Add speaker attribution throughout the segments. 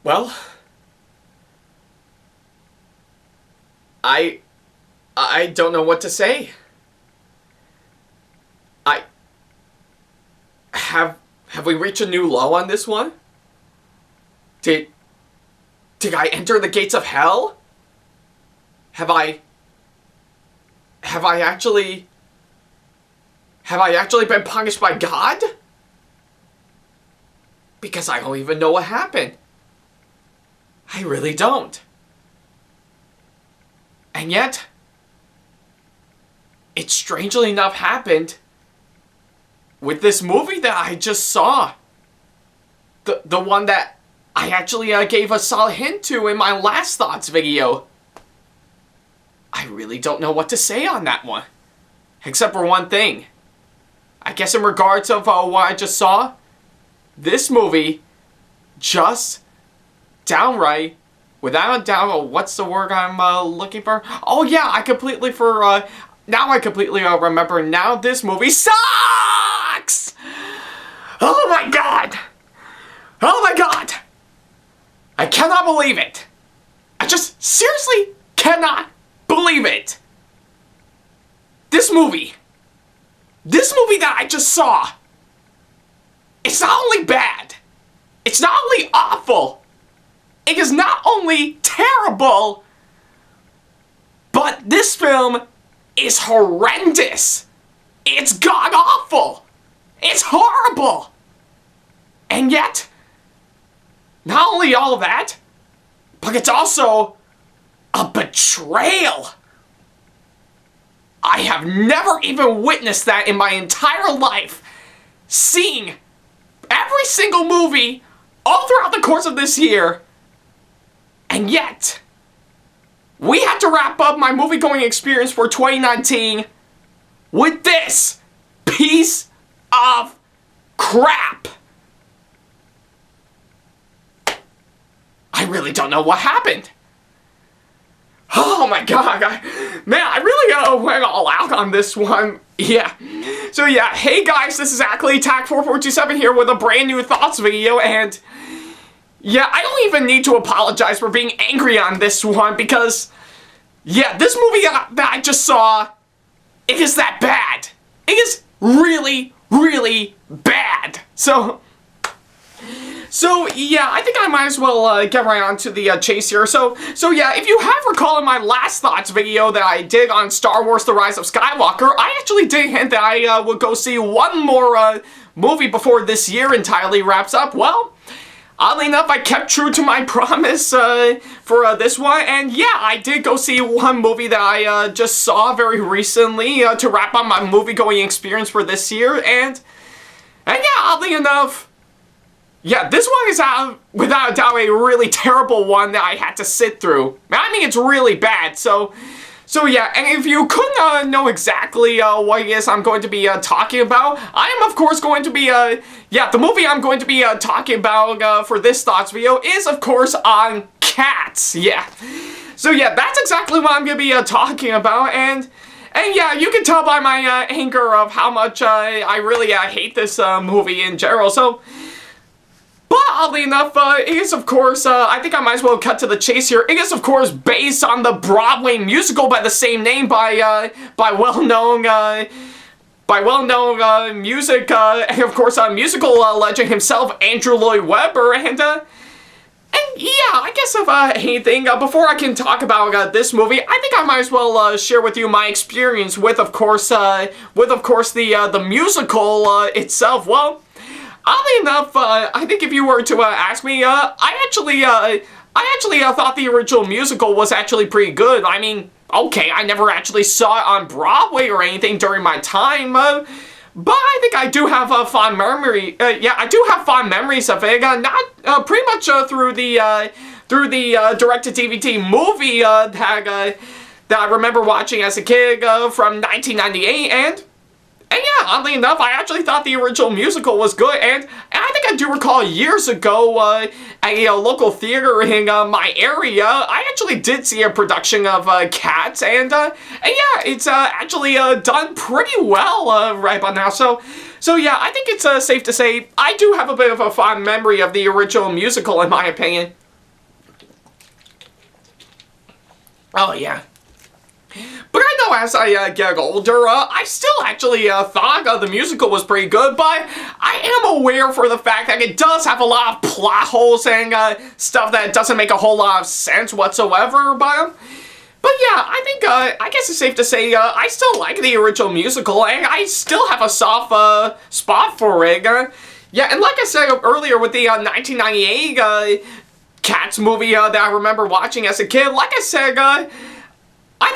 Speaker 1: Well, I don't know what to say. Have we reached a new low on this one? Did I enter the gates of hell? Have I actually been punished by God? Because I don't even know what happened. I really don't. And yet, it strangely enough happened with this movie that I just saw. The one that I actually gave a solid hint to in my last thoughts video. I really don't know what to say on that one. Except for one thing. I guess in regards of what I just saw, this movie just downright, without a doubt, what's the word I'm looking for? Oh yeah, now I completely remember. Now this movie sucks! Oh my god! Oh my god! I cannot believe it! I just seriously cannot believe it! This movie that I just saw, it's not only bad, it's not only awful, it is not only terrible, but this film is horrendous. It's god-awful. It's horrible. And yet, not only all of that, but it's also a betrayal. I have never even witnessed that in my entire life. Seeing every single movie all throughout the course of this year. And yet, we had to wrap up my movie-going experience for 2019 with this piece of crap. I really don't know what happened. Oh my god, I really went all out on this one. Yeah. So yeah, hey guys, this is Ackleyattack4427 here with a brand new thoughts video, and yeah, I don't even need to apologize for being angry on this one because, yeah, this movie that I just saw, it is that bad. It is really, really bad. So yeah, I think I might as well get right on to the chase here. So yeah, if you have recalled in my last thoughts video that I did on Star Wars The Rise of Skywalker, I actually did hint that I would go see one more movie before this year entirely wraps up. Well, oddly enough, I kept true to my promise for this one, and yeah, I did go see one movie that I just saw very recently to wrap up my movie-going experience for this year, and yeah, oddly enough, yeah, this one is without a doubt a really terrible one that I had to sit through. I mean, it's really bad, so yeah, and if you couldn't know exactly what it is I'm going to be talking about, I am of course going to be, yeah, the movie I'm going to be talking about for this thoughts video is of course on Cats, yeah. So yeah, that's exactly what I'm going to be talking about, and yeah, you can tell by my anger of how much I really hate this movie in general, so. But oddly enough, it is of course, I think I might as well cut to the chase here. It is of course based on the Broadway musical by the same name by well-known music, and of course musical legend himself, Andrew Lloyd Webber, and yeah, I guess if anything, before I can talk about this movie, I think I might as well share with you my experience with of course the musical itself. Well, oddly enough, I think if you were to ask me, I actually thought the original musical was actually pretty good. I mean, okay, I never actually saw it on Broadway or anything during my time, but I think I do have a fond memory. Yeah, I do have fond memories of it. Not pretty much through the direct-to-DVD movie that I remember watching as a kid from 1998, and yeah, oddly enough, I actually thought the original musical was good, and I think I do recall years ago at a local theater in my area, I actually did see a production of Cats, and yeah, it's actually done pretty well right by now, so yeah, I think it's safe to say I do have a bit of a fond memory of the original musical, in my opinion. Oh, yeah. But I know as I get older, I still actually thought the musical was pretty good, but I am aware for the fact that it does have a lot of plot holes and stuff that doesn't make a whole lot of sense whatsoever, but yeah, I think, I guess it's safe to say, I still like the original musical, and I still have a soft spot for it. Yeah, and like I said earlier with the 1998 Cats movie that I remember watching as a kid, like I said, I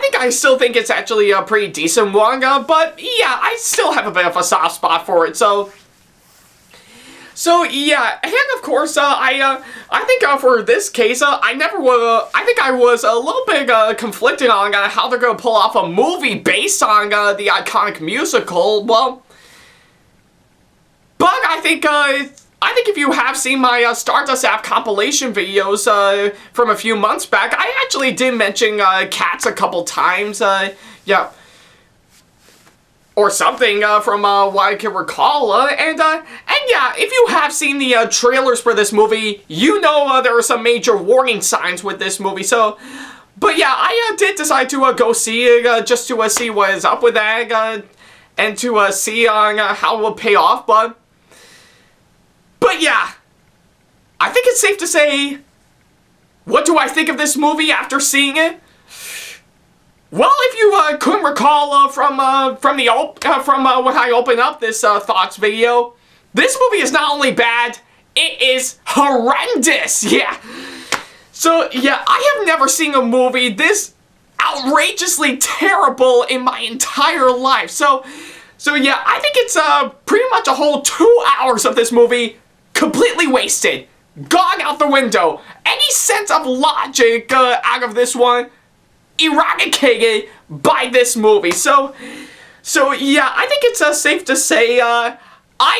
Speaker 1: think I still think it's actually a pretty decent one, but yeah, I still have a bit of a soft spot for it, so yeah, and of course, I think for this case, I think I was a little bit conflicted on how they're gonna pull off a movie based on the iconic musical. Well, but I think if you have seen my Stardust app compilation videos from a few months back, I actually did mention Cats a couple times. Yeah. Or something from what I can recall, and yeah, if you have seen the trailers for this movie, you know there are some major warning signs with this movie, so, but yeah, I did decide to go see it, just to see what is up with that, and to see how it will pay off, but yeah, I think it's safe to say, what do I think of this movie after seeing it? Well, if you couldn't recall from when I opened up this thoughts video, this movie is not only bad, it is horrendous. Yeah. So yeah, I have never seen a movie this outrageously terrible in my entire life. So yeah, I think it's pretty much a whole 2 hours of this movie completely wasted, gone out the window. Any sense of logic out of this one eradicated by this movie. So yeah, I think it's safe to say I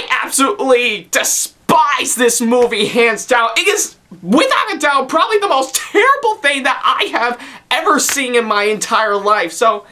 Speaker 1: absolutely despise this movie, hands down. It is, without a doubt, probably the most terrible thing that I have ever seen in my entire life. So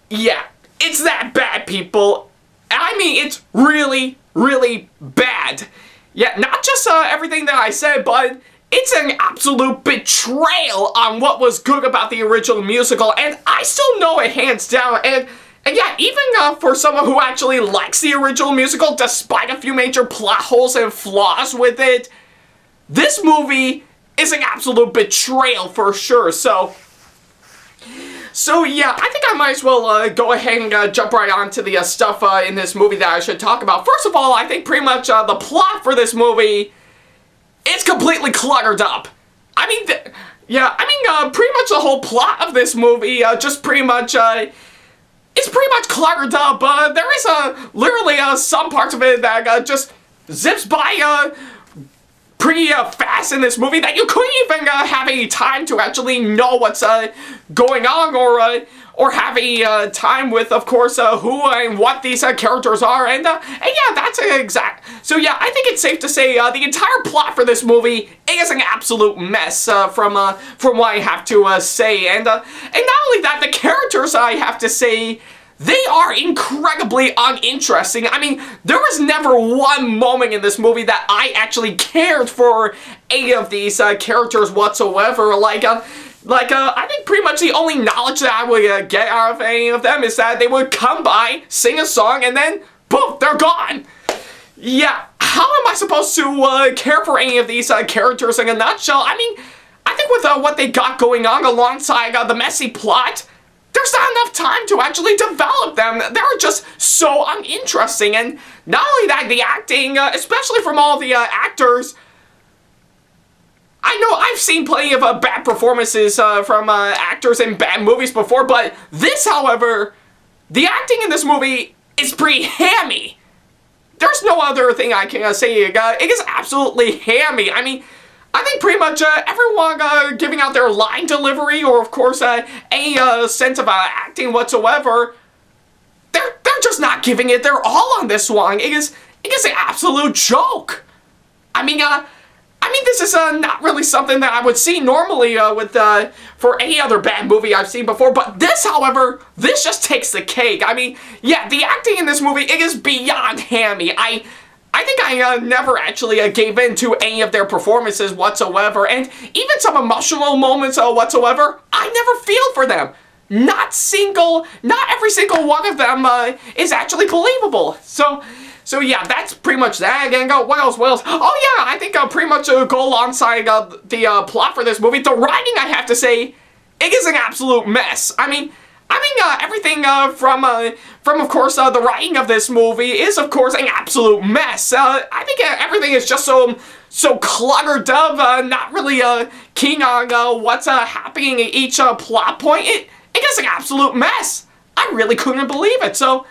Speaker 1: yeah, it's that bad, people. I mean, it's really, really bad. Yeah, not just everything that I said, but it's an absolute betrayal on what was good about the original musical, and I still know it hands down, and yeah, even for someone who actually likes the original musical, despite a few major plot holes and flaws with it, this movie is an absolute betrayal for sure, so yeah, I think I might as well go ahead and jump right on to the stuff in this movie that I should talk about. First of all, I think pretty much the plot for this movie, it's completely cluttered up. I mean, pretty much the whole plot of this movie just pretty much, it's pretty much cluttered up. There is literally some parts of it that just zips by pretty fast in this movie that you couldn't even have any time to actually know what's going on, or have a time with, of course, who and what these characters are, and yeah, that's exact. So yeah, I think it's safe to say the entire plot for this movie is an absolute mess from what I have to say, and not only that, the characters, I have to say, they are incredibly uninteresting. I mean, there was never one moment in this movie that I actually cared for any of these characters whatsoever. I think pretty much the only knowledge that I would get out of any of them is that they would come by, sing a song, and then, poof, they're gone. Yeah, how am I supposed to care for any of these characters in a nutshell? I mean, I think with what they got going on alongside the messy plot, there's not enough time to actually develop them. They're just so uninteresting, and not only that, the acting, especially from all the actors, I know I've seen plenty of bad performances from actors in bad movies before, but this, however, the acting in this movie is pretty hammy. There's no other thing I can say. It is absolutely hammy. I mean, I think pretty much everyone giving out their line delivery, or of course any sense of acting whatsoever, they're just not giving it their all on this one. It is an absolute joke. I mean, this is not really something that I would see normally for any other bad movie I've seen before, but this, however, this just takes the cake. I mean, yeah, the acting in this movie, it is beyond hammy. I I think I never actually gave in to any of their performances whatsoever, and even some emotional moments whatsoever, I never feel for them. Not every single one of them is actually believable. So yeah, that's pretty much that. And what else? Oh yeah, I think pretty much go alongside the plot for this movie. The writing, I have to say, it is an absolute mess. I mean, everything from of course the writing of this movie is of course an absolute mess. I think everything is just so cluttered up, not really keen on what's happening at each plot point. It is an absolute mess. I really couldn't believe it. So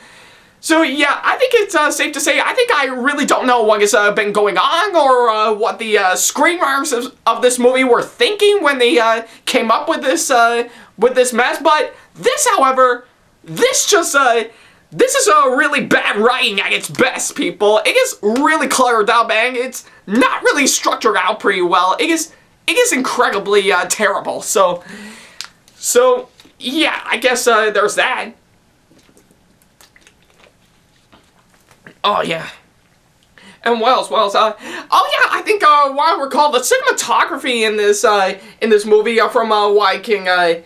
Speaker 1: yeah, I think it's safe to say I think I really don't know what has been going on or what the screenwriters of this movie were thinking when they came up with this mess. But this, however, this is a really bad writing at its best, people. It is really cluttered up and it's not really structured out pretty well. It is incredibly terrible. So yeah, I guess there's that. Oh yeah. And what else? Oh yeah, I think what I recall the cinematography in this movie from what I can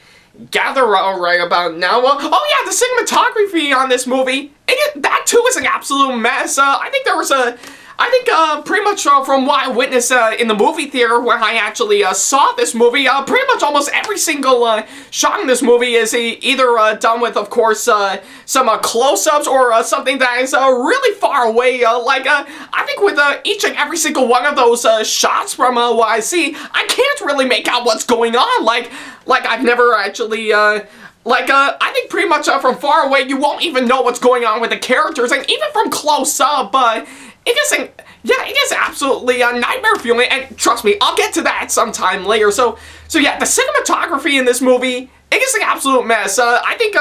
Speaker 1: gather right about now. Oh yeah, the cinematography on this movie, that too is an absolute mess. I think pretty much from what I witnessed in the movie theater when I actually saw this movie, pretty much almost every single shot in this movie is either done with, of course, some close-ups or something that is really far away. I think with each and every single one of those shots from what I see, I can't really make out what's going on. Like I've never actually... I think pretty much from far away, you won't even know what's going on with the characters, and even from close up, it is absolutely a nightmare feeling, and trust me, I'll get to that sometime later. So yeah, the cinematography in this movie, it is an absolute mess. I think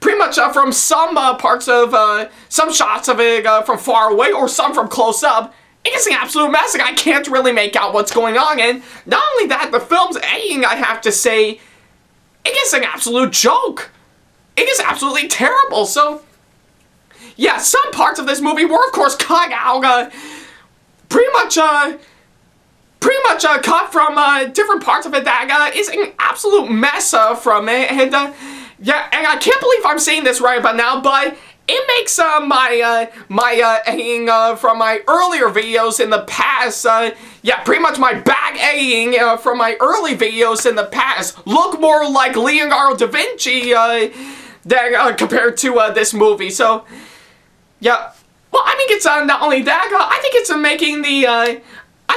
Speaker 1: pretty much from some parts of, some shots of it from far away, or some from close up, it is an absolute mess, and I can't really make out what's going on. And not only that, the film's editing, I have to say, it is an absolute joke. It is absolutely terrible. So yeah, some parts of this movie were, of course, cut out, pretty much cut from different parts of it that is an absolute mess from it. And yeah, and I can't believe I'm saying this right about now, but it makes my editing from my earlier videos in the past, yeah, pretty much my back editing from my early videos in the past look more like Leonardo da Vinci than compared to this movie. So yeah, well, I think it's not only that, I think it's making the, I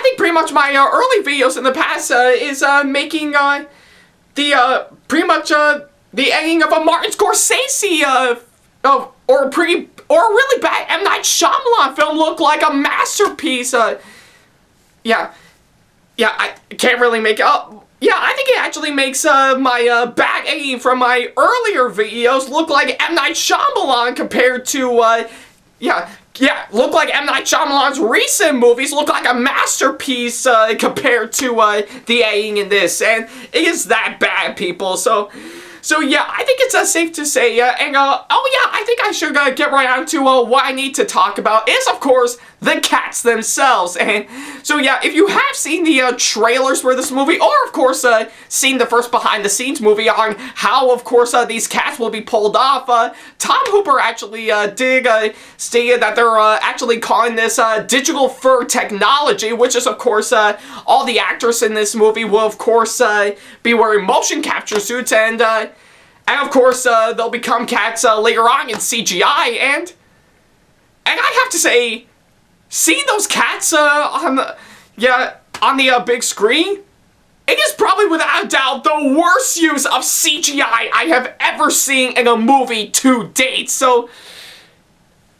Speaker 1: think pretty much my early videos in the past is making the, pretty much the editing of a Martin Scorsese, or really bad M. Night Shyamalan film look like a masterpiece. Yeah, I can't really make it up. Yeah, I think it actually makes my back editing from my earlier videos look like M. Night Shyamalan compared to, look like M. Night Shyamalan's recent movies look like a masterpiece compared to the editing in this, and it is that bad, people. So yeah, I think it's safe to say, oh yeah, I think I should get right on to what I need to talk about is, of course, the cats themselves. And so yeah, if you have seen the trailers for this movie, or of course seen the first behind-the-scenes movie on how, of course, these cats will be pulled off, Tom Hooper actually did state that they're actually calling this digital fur technology, which is, of course, all the actors in this movie will, of course, be wearing motion capture suits, and of course, they'll become cats later on in CGI, and I have to say, seeing those cats on the big screen, it is probably without a doubt the worst use of CGI I have ever seen in a movie to date. So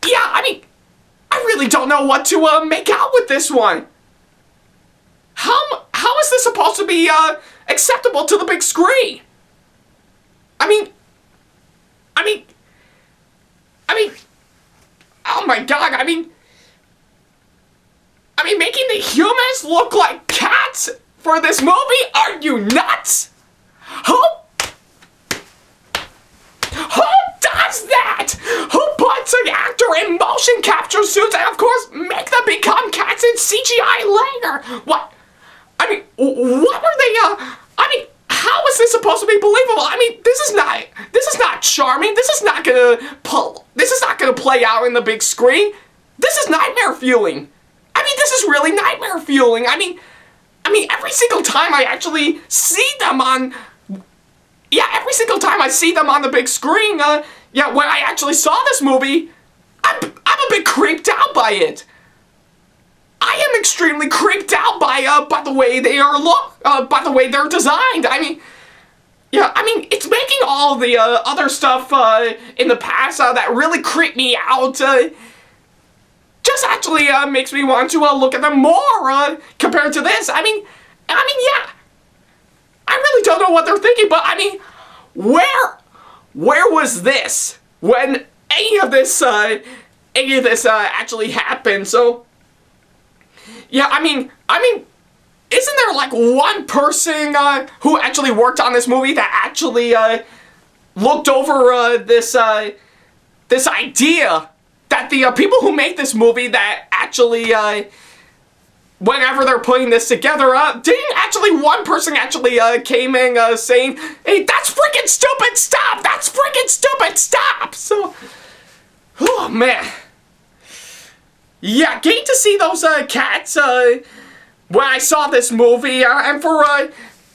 Speaker 1: yeah, I mean, I really don't know what to make out with this one. How is this supposed to be acceptable to the big screen? I mean, oh my god, I mean, making the humans look like cats for this movie? Are you nuts? Who done does that? Who puts an actor in motion capture suits and, of course, make them become cats in CGI later? What? I mean, what were they, how is this supposed to be believable? I mean, this is not charming. This is not gonna play out in the big screen. This is nightmare fueling. I mean, this is really nightmare fueling. I mean, every single time I actually see them on, every single time I see them on the big screen, when I actually saw this movie, I'm a bit creeped out by it. I am extremely creeped out by the way they are by the way they're designed. I mean, it's making all the other stuff in the past that really creep me out. Just actually makes me want to look at them more compared to this. I mean, yeah. I really don't know what they're thinking, but I mean, where was this when any of this actually happened? So. Yeah, I mean, isn't there like one person who actually worked on this movie that actually looked over this idea that the people who made this movie that actually whenever they're putting this together, didn't actually one person actually came in saying, "Hey, that's freaking stupid! Stop! That's freaking stupid! Stop!" So, oh man. Yeah, getting to see those cats when I saw this movie, and for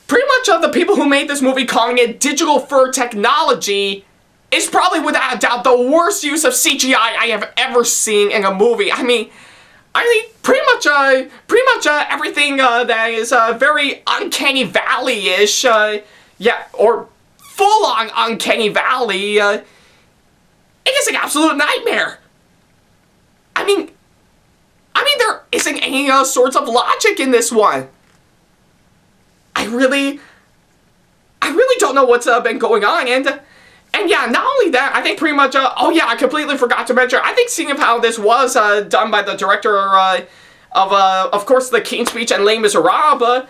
Speaker 1: pretty much the people who made this movie calling it digital fur technology is probably without a doubt the worst use of CGI I have ever seen in a movie. I mean, pretty much everything that is very Uncanny Valley-ish, or full-on Uncanny Valley, it is an absolute nightmare. I mean, there isn't any sorts of logic in this one. I really don't know what's been going on, and yeah, not only that, I think pretty much, oh yeah, I completely forgot to mention, I think seeing of how this was done by the director of course, The King's Speech and Les Miserables,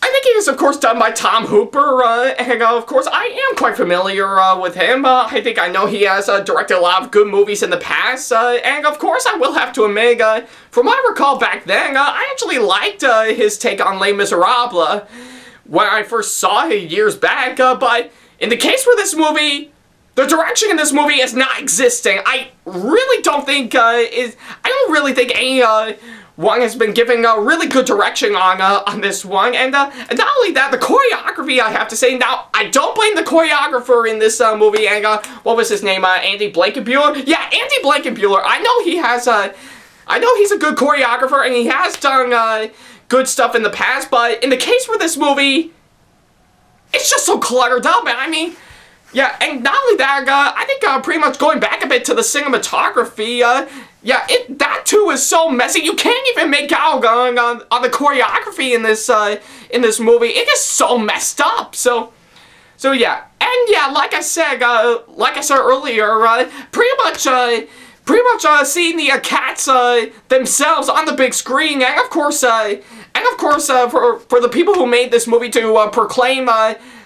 Speaker 1: I think it is, of course, done by Tom Hooper, and of course, I am quite familiar with him. I think I know he has directed a lot of good movies in the past, and of course, I will have to admit, from what I recall back then, I actually liked his take on Les Miserables when I first saw it years back, but in the case for this movie, the direction in this movie is not existing. I really don't think I don't really think any one has been giving a really good direction on this one, and not only that, the choreography, I have to say, now, I don't blame the choreographer in this movie, and what was his name, Andy Blankenbuehler? Yeah, Andy Blankenbuehler, I know he has, I know he's a good choreographer, and he has done good stuff in the past, but in the case for this movie, it's just so cluttered up, and I mean, yeah, and not only that, I think pretty much going back a bit to the cinematography, that too is so messy. You can't even make out on the choreography in this movie. It is so messed up. So yeah, and yeah, like I said earlier, pretty much seeing the cats themselves on the big screen, and of course, for the people who made this movie to proclaim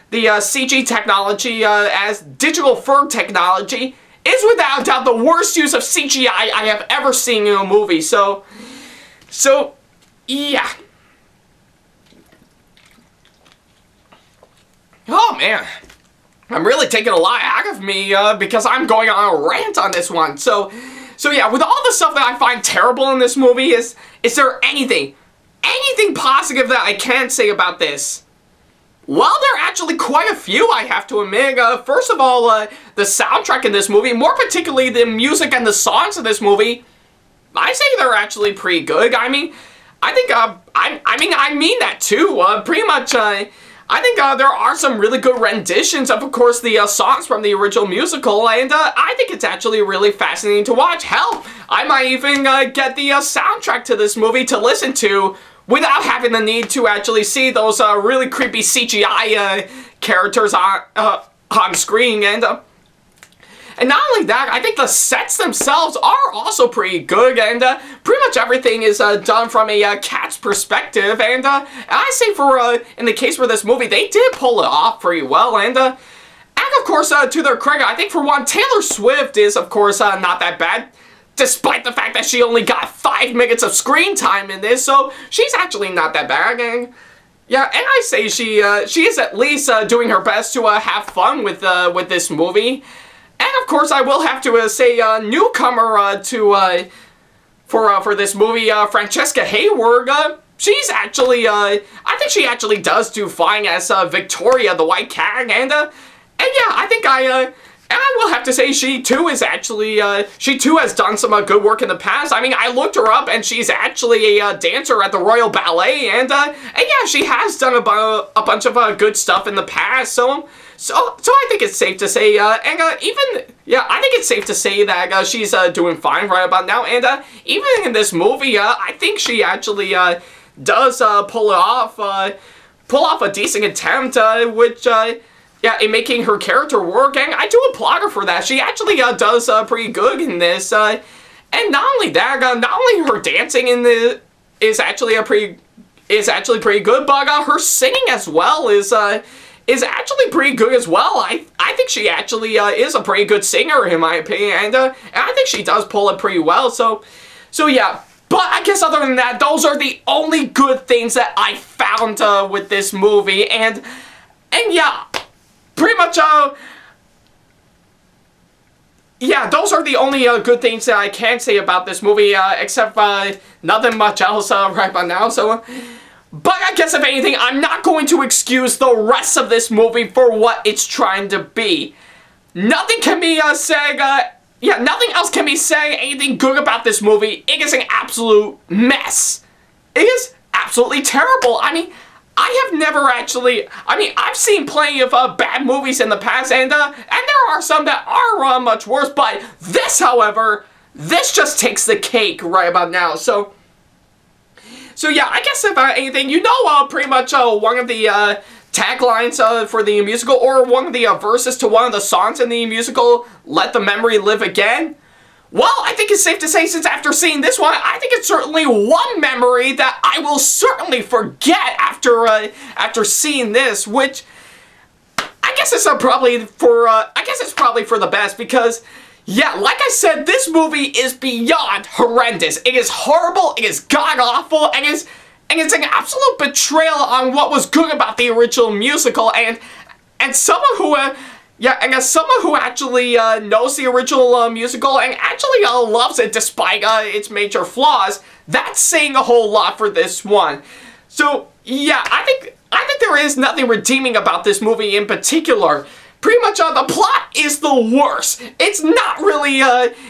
Speaker 1: the CG technology as digital fur technology is without doubt the worst use of CGI I have ever seen in a movie. So yeah. Oh man, I'm really taking a lot out of me because I'm going on a rant on this one. So yeah, with all the stuff that I find terrible in this movie, is there anything positive that I can say about this? Well, there are actually quite a few, I have to admit. First of all, the soundtrack in this movie, more particularly the music and the songs in this movie, I say they're actually pretty good. I mean, I think, I mean that too. Pretty much, I think there are some really good renditions of course, the songs from the original musical, and I think it's actually really fascinating to watch. Hell, I might even get the soundtrack to this movie to listen to without having the need to actually see those really creepy CGI characters on screen, and not only that, I think the sets themselves are also pretty good, and pretty much everything is done from a cat's perspective, and I say in the case for this movie, they did pull it off pretty well, and of course, to their credit, I think for one, Taylor Swift is, of course, not that bad. Despite the fact that she only got 5 minutes of screen time in this, so she's actually not that bad. And yeah, and I say she is at least doing her best to have fun with this movie. And of course, I will have to say newcomer for this movie, Francesca Hayward. She's actually I think she actually does do fine as Victoria the White Cat, and yeah, I think and I will have to say she too is actually, she too has done some good work in the past. I mean, I looked her up and she's actually a dancer at the Royal Ballet, and yeah, she has done a bunch of good stuff in the past, so I think it's safe to say, I think it's safe to say that she's doing fine right about now, and even in this movie, I think she actually does pull off a decent attempt, which yeah, in making her character work, and I do applaud her for that. She actually does pretty good in this, and not only that, not only her dancing in the is actually pretty good, but her singing as well is actually pretty good as well. I think she actually is a pretty good singer in my opinion, and I think she does pull it pretty well. So yeah. But I guess other than that, those are the only good things that I found with this movie, and yeah. Pretty much, yeah, those are the only good things that I can say about this movie, except nothing much else right about now, so... But I guess, if anything, I'm not going to excuse the rest of this movie for what it's trying to be. Nothing can be said, yeah, nothing else can be said anything good about this movie. It is an absolute mess. It is absolutely terrible. I mean... I have never actually, I mean, I've seen plenty of bad movies in the past, and there are some that are much worse, but this, however, this just takes the cake right about now, so yeah, I guess if anything, you know, pretty much one of the taglines for the musical, or one of the verses to one of the songs in the musical, Let the Memory Live Again. Well, I think it's safe to say, since after seeing this one, I think it's certainly one memory that I will certainly forget after seeing this, which I guess it's probably for the best, because yeah, like I said, this movie is beyond horrendous. It is horrible, it is god-awful, and it's an absolute betrayal on what was good about the original musical, and someone who yeah, and as someone who actually knows the original musical and actually loves it despite its major flaws, that's saying a whole lot for this one. So yeah, I think there is nothing redeeming about this movie in particular. Pretty much the plot is the worst. It's not really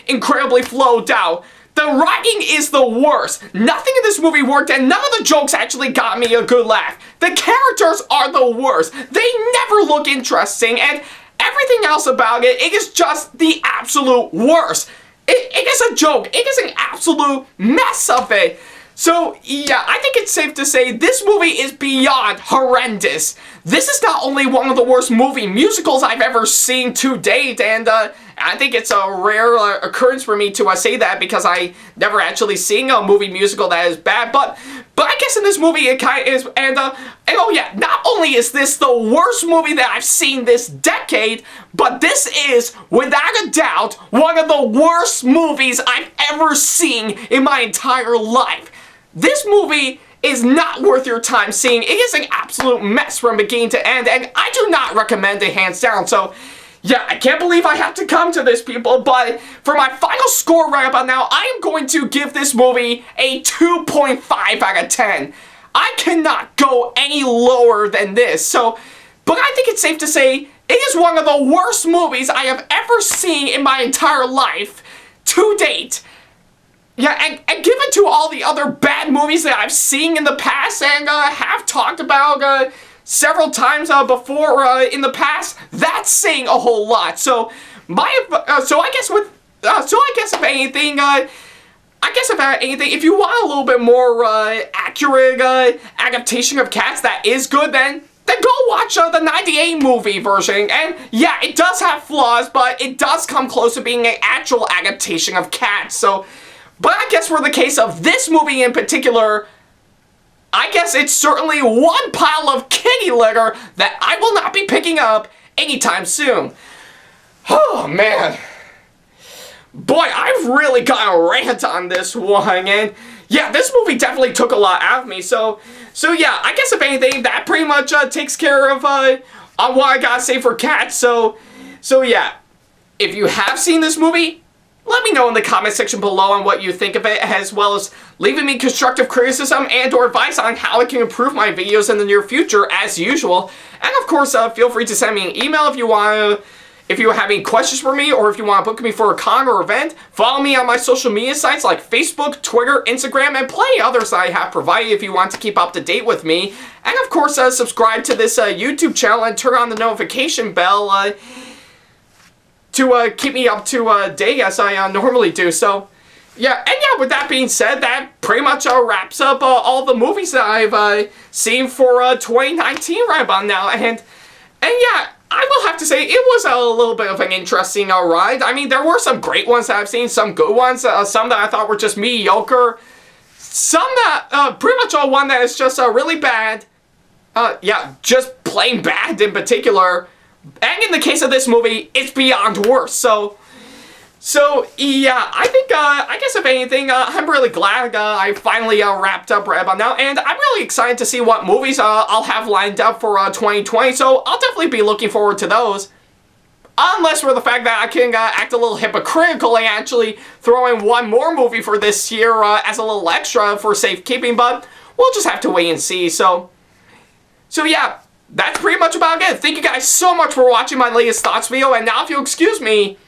Speaker 1: incredibly flowed out. The writing is the worst. Nothing in this movie worked, and none of the jokes actually got me a good laugh. The characters are the worst. They never look interesting, and everything else about it, it is just the absolute worst. It is a joke. It is an absolute mess of it. So, yeah, I think it's safe to say this movie is beyond horrendous. This is not only one of the worst movie musicals I've ever seen to date, and I think it's a rare occurrence for me to say that, because I never actually seen a movie musical that is bad, but I guess in this movie it kind of is, and oh yeah, not only is this the worst movie that I've seen this decade, but this is, without a doubt, one of the worst movies I've ever seen in my entire life. This movie is not worth your time seeing. It is an absolute mess from beginning to end, and I do not recommend it hands down. So, yeah, I can't believe I have to come to this, people, but for my final score right about now, I am going to give this movie a 2.5 out of 10. I cannot go any lower than this, so, but I think it's safe to say it is one of the worst movies I have ever seen in my entire life to date. Yeah, and given to all the other bad movies that I've seen in the past and have talked about several times before in the past, that's saying a whole lot. So I guess if anything, if you want a little bit more accurate adaptation of Cats that is good, then go watch the 98 movie version. And yeah, it does have flaws, but it does come close to being an actual adaptation of Cats. So. But I guess for the case of this movie in particular, I guess it's certainly one pile of kitty litter that I will not be picking up anytime soon. Oh, man. Boy, I've really got a rant on this one, and yeah, this movie definitely took a lot out of me, so yeah, I guess if anything, that pretty much takes care of on what I gotta say for Cats, so yeah, if you have seen this movie, let me know in the comment section below on what you think of it, as well as leaving me constructive criticism and or advice on how I can improve my videos in the near future, as usual, and of course, feel free to send me an email if you want to. If you have any questions for me, or if you want to book me for a con or event, follow me on my social media sites like Facebook, Twitter, Instagram, and plenty others I have provided if you want to keep up to date with me. And of course, subscribe to this YouTube channel and turn on the notification bell to keep me up to date as I normally do. So, yeah, and yeah, with that being said, that pretty much wraps up all the movies that I've seen for 2019 right about now. And yeah, I will have to say, it was a little bit of an interesting ride. I mean, there were some great ones that I've seen, some good ones, some that I thought were just mediocre, some that, pretty much all one that is just really bad. Yeah, just plain bad in particular. And in the case of this movie, it's beyond worse. So yeah, I think, I guess if anything, I'm really glad I finally wrapped up right about now, and I'm really excited to see what movies I'll have lined up for 2020, so I'll definitely be looking forward to those. Unless for the fact that I can act a little hypocritical and actually throw in one more movie for this year as a little extra for safekeeping, but we'll just have to wait and see, so yeah, that's pretty much about it. Thank you guys so much for watching my latest thoughts video, and now if you'll excuse me,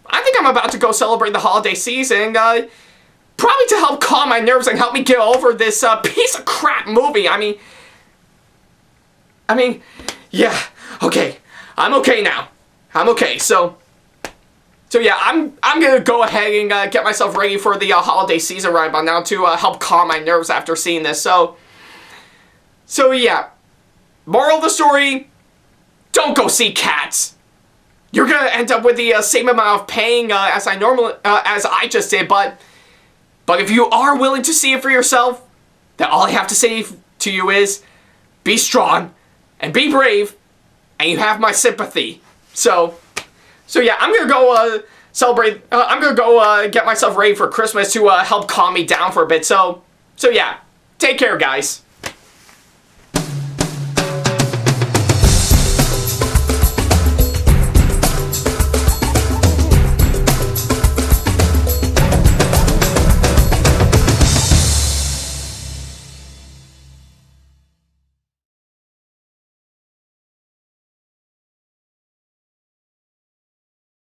Speaker 1: I think I'm about to go celebrate the holiday season, probably to help calm my nerves and help me get over this piece of crap movie. I mean, yeah, okay, I'm okay now. I'm okay, so yeah, I'm gonna go ahead and get myself ready for the holiday season right about now to help calm my nerves after seeing this, so yeah, moral of the story, don't go see Cats. You're gonna end up with the same amount of paying as I just did, but if you are willing to see it for yourself, then all I have to say to you is, be strong and be brave, and you have my sympathy. So yeah, I'm gonna go celebrate. I'm gonna go get myself ready for Christmas to help calm me down for a bit. So yeah, take care, guys.